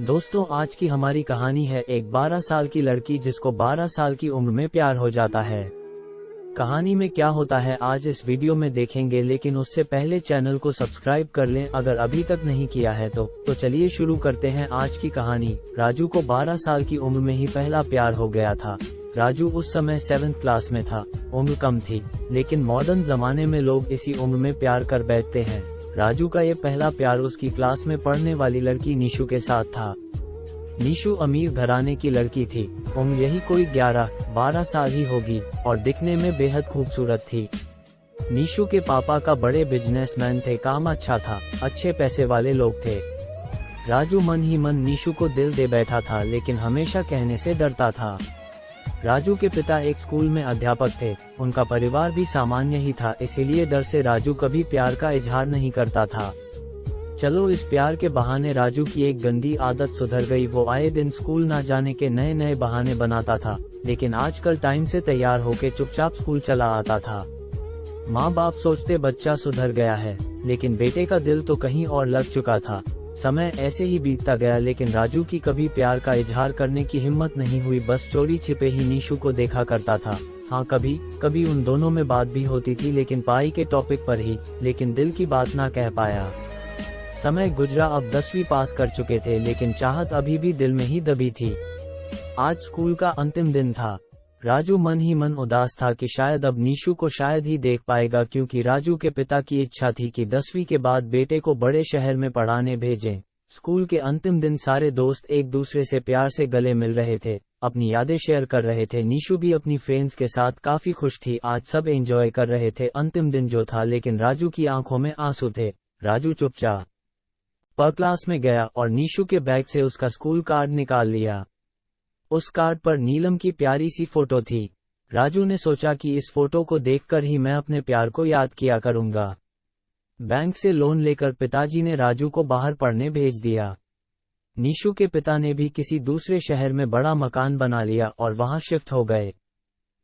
दोस्तों, आज की हमारी कहानी है एक 12 साल की लड़की जिसको 12 साल की उम्र में प्यार हो जाता है। कहानी में क्या होता है आज इस वीडियो में देखेंगे, लेकिन उससे पहले चैनल को सब्सक्राइब कर लें अगर अभी तक नहीं किया है तो चलिए शुरू करते हैं आज की कहानी। राजू को 12 साल की उम्र में ही पहला प्यार हो गया था। राजू उस समय 7th क्लास में था। उम्र कम थी, लेकिन मॉडर्न जमाने में लोग इसी उम्र में प्यार कर बैठते हैं। राजू का ये पहला प्यार उसकी क्लास में पढ़ने वाली लड़की नीशू के साथ था। नीशू अमीर घराने की लड़की थी। उम्र यही कोई 11-12 साल ही होगी और दिखने में बेहद खूबसूरत थी। नीशू के पापा का बड़े बिजनेसमैन थे, काम अच्छा था, अच्छे पैसे वाले लोग थे। राजू मन ही मन नीशू को दिल दे बैठा था, लेकिन हमेशा कहने से डरता था। राजू के पिता एक स्कूल में अध्यापक थे। उनका परिवार भी सामान्य ही था, इसीलिए डर से राजू कभी प्यार का इजहार नहीं करता था। चलो, इस प्यार के बहाने राजू की एक गंदी आदत सुधर गई। वो आए दिन स्कूल ना जाने के नए नए बहाने बनाता था, लेकिन आजकल टाइम से तैयार होके चुपचाप स्कूल चला आता था। माँ बाप सोचते बच्चा सुधर गया है, लेकिन बेटे का दिल तो कहीं और लग चुका था। समय ऐसे ही बीतता गया, लेकिन राजू की कभी प्यार का इजहार करने की हिम्मत नहीं हुई। बस चोरी छिपे ही नीशू को देखा करता था। हाँ, कभी कभी उन दोनों में बात भी होती थी, लेकिन पढ़ाई के टॉपिक पर ही, लेकिन दिल की बात ना कह पाया। समय गुजरा, अब 10वीं पास कर चुके थे, लेकिन चाहत अभी भी दिल में ही दबी थी। आज स्कूल का अंतिम दिन था। राजू मन ही मन उदास था कि शायद अब नीशू को शायद ही देख पाएगा, क्योंकि राजू के पिता की इच्छा थी कि 10वीं के बाद बेटे को बड़े शहर में पढ़ाने भेजें। स्कूल के अंतिम दिन सारे दोस्त एक दूसरे से प्यार से गले मिल रहे थे, अपनी यादें शेयर कर रहे थे। नीशू भी अपनी फ्रेंड्स के साथ काफी खुश थी। आज सब एंजॉय कर रहे थे अंतिम दिन जो था, लेकिन राजू की आंखों में आंसू थे। राजू चुपचाप पर क्लास में गया और नीशू के बैग से उसका स्कूल कार्ड निकाल लिया। उस कार्ड पर नीलम की प्यारी सी फोटो थी। राजू ने सोचा कि इस फोटो को देखकर ही मैं अपने प्यार को याद किया करूंगा। बैंक से लोन लेकर पिताजी ने राजू को बाहर पढ़ने भेज दिया। नीशू के पिता ने भी किसी दूसरे शहर में बड़ा मकान बना लिया और वहां शिफ्ट हो गए।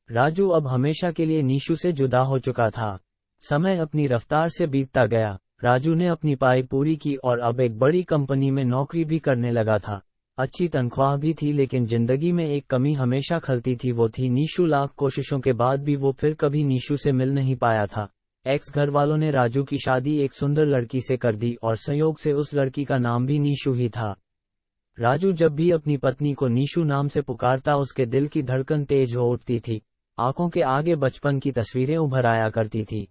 राजू अब हमेशा के लिए नीशू से जुदा हो चुका था। समय अपनी रफ्तार से बीतता गया। राजू ने अपनी पढ़ाई पूरी की और अब एक बड़ी कंपनी में नौकरी भी करने लगा था। अच्छी तनख्वाह भी थी, लेकिन जिंदगी में एक कमी हमेशा खलती थी, वो थी नीशू। लाख कोशिशों के बाद भी वो फिर कभी नीशू से मिल नहीं पाया था। एक्स घर वालों ने राजू की शादी एक सुंदर लड़की से कर दी और संयोग से उस लड़की का नाम भी नीशू ही था। राजू जब भी अपनी पत्नी को नीशू नाम से पुकारता, उसके दिल की धड़कन तेज हो उठती थी। आंखों के आगे बचपन की तस्वीरें उभर आया करती थी।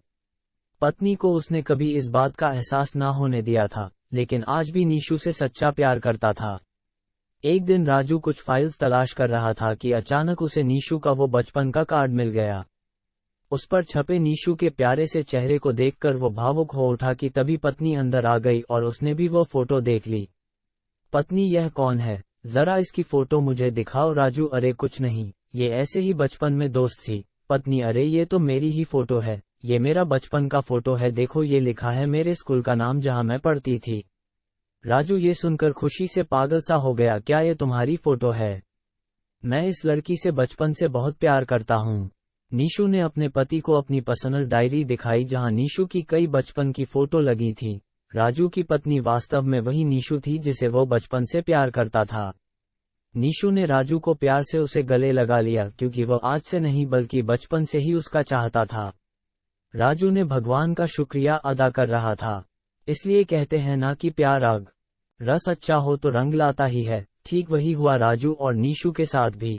पत्नी को उसने कभी इस बात का एहसास ना होने दिया था, लेकिन आज भी नीशू से सच्चा प्यार करता था। एक दिन राजू कुछ फाइल्स तलाश कर रहा था कि अचानक उसे नीशू का वो बचपन का कार्ड मिल गया। उस पर छपे नीशू के प्यारे से चेहरे को देखकर वो भावुक हो उठा कि तभी पत्नी अंदर आ गई और उसने भी वो फोटो देख ली। पत्नी, यह कौन है? जरा इसकी फोटो मुझे दिखाओ। राजू, अरे कुछ नहीं, ये ऐसे ही बचपन में दोस्त थी। पत्नी, अरे ये तो मेरी ही फोटो है, ये मेरा बचपन का फोटो है, देखो ये लिखा है मेरे स्कूल का नाम जहां मैं पढ़ती थी। राजू ये सुनकर खुशी से पागल सा हो गया। क्या ये तुम्हारी फोटो है? मैं इस लड़की से बचपन से बहुत प्यार करता हूँ। नीशू ने अपने पति को अपनी पर्सनल डायरी दिखाई, जहां नीशू की कई बचपन की फोटो लगी थी। राजू की पत्नी वास्तव में वही नीशू थी जिसे वो बचपन से प्यार करता था। नीशू ने राजू को प्यार से उसे गले लगा लिया, क्योंकि वह आज से नहीं बल्कि बचपन से ही उसका चाहता था। राजू ने भगवान का शुक्रिया अदा कर रहा था। इसलिए कहते हैं ना कि प्यार आग, रस अच्छा हो तो रंग लाता ही है। ठीक वही हुआ राजू और नीशू के साथ भी।